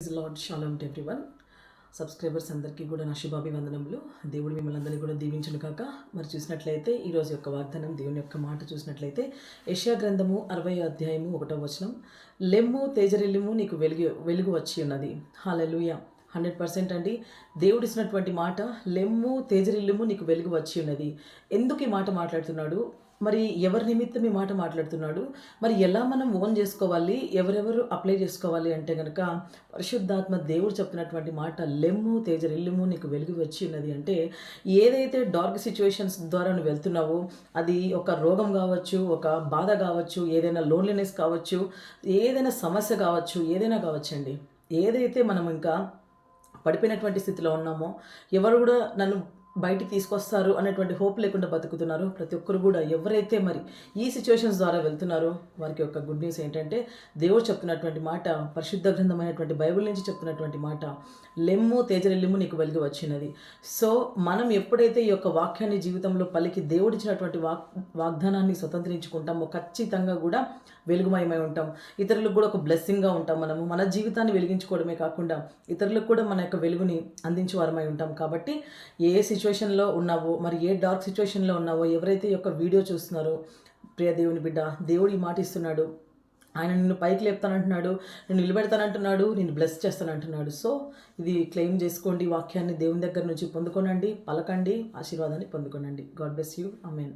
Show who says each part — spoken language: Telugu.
Speaker 1: Lord shalom to everyone. Subscribers అందరికీ కూడా నా శుభాభివందనములు. దేవుడు మిమ్మల్ని అందరినీ కూడా దీవించును కాక. మరి చూసినట్లయితే ఈరోజు యొక్క వాగ్దానం, దేవుని యొక్క మాట చూసినట్లయితే యెషయా గ్రంథము 60వ అధ్యాయము 1వ వచనం, లెమ్ము తేజరిల్లుము, నీకు వెలుగు వచ్చి ఉన్నది. హల్లెలూయా. 100% అండి. దేవుడు ఇచ్చినటువంటి మాట, లెమ్ము తేజరిల్లుము, నీకు వెలుగు వచ్చి ఉన్నది. ఎందుకు ఈ మాట మాట్లాడుతున్నాడు? మరి ఎవరి నిమిత్తం ఈ మాట మాట్లాడుతున్నాడు? మరి ఎలా మనం ఓన్ చేసుకోవాలి, ఎవరెవరు అప్లై చేసుకోవాలి అంటే కనుక పరిశుద్ధాత్మ దేవుడు చెప్తున్నటువంటి మాట, లెమ్ము తేజరిల్లుము, నీకు వెలుగు వచ్చి ఉన్నది. అంటే ఏదైతే డార్క్ సిచ్యువేషన్స్ ద్వారా నువ్వు వెళ్తున్నావో, అది ఒక రోగం కావచ్చు, ఒక బాధ కావచ్చు, ఏదైనా లోన్లీనెస్ కావచ్చు, ఏదైనా సమస్య కావచ్చు, ఏదైనా కావచ్చండి. ఏదైతే మనం ఇంకా పడిపోయినటువంటి స్థితిలో ఉన్నామో, ఎవరు కూడా నన్ను బయటికి తీసుకొస్తారు అనేటువంటి హోప్ లేకుండా బతుకుతున్నారు. ప్రతి ఒక్కరు కూడా ఎవరైతే మరి ఈ సిచ్యువేషన్స్ ద్వారా వెళ్తున్నారో వారికి ఒక గుడ్ న్యూస్ ఏంటంటే, దేవుడు చెప్తున్నటువంటి మాట, పరిశుద్ధ గ్రంథమైనటువంటి బైబిల్ నుంచి చెప్తున్నటువంటి మాట, లెమ్ము తేజరిల్లుము, నీకు వెలుగు వచ్చినది. సో మనం ఎప్పుడైతే ఈ యొక్క వాక్యాన్ని జీవితంలో పలికి దేవుడిచ్చినటువంటి వాగ్దానాన్ని స్వతంత్రించుకుంటామో, ఖచ్చితంగా కూడా వెలుగుమయమై ఉంటాం. ఇతరులకు కూడా ఒక బ్లెస్సింగ్గా ఉంటాం. మనము మన జీవితాన్ని వెలిగించుకోవడమే కాకుండా ఇతరులకు కూడా మన యొక్క వెలుగుని అందించేవారమై ఉంటాం. కాబట్టి ఏ సిచ్యువేషన్లో ఉన్నావో, మరి ఏ డార్క్ సిచ్యువేషన్లో ఉన్నావో, ఎవరైతే ఈ యొక్క వీడియో చూస్తున్నారో, ప్రియ దేవుని బిడ్డ, దేవుడు ఈ మాట ఇస్తున్నాడు. ఆయన నిన్ను పైకి లేపుతానంటున్నాడు, నిన్ను నిలబెడతానంటున్నాడు, నిన్ను బ్లెస్ చేస్తానంటున్నాడు. సో ఇది క్లెయిమ్ చేసుకోండి. వాక్యాన్ని దేవుని దగ్గర నుంచి పొందుకోనండి, పలకండి, ఆశీర్వాదాన్ని పొందుకోనండి. God bless you. ఆమేన్.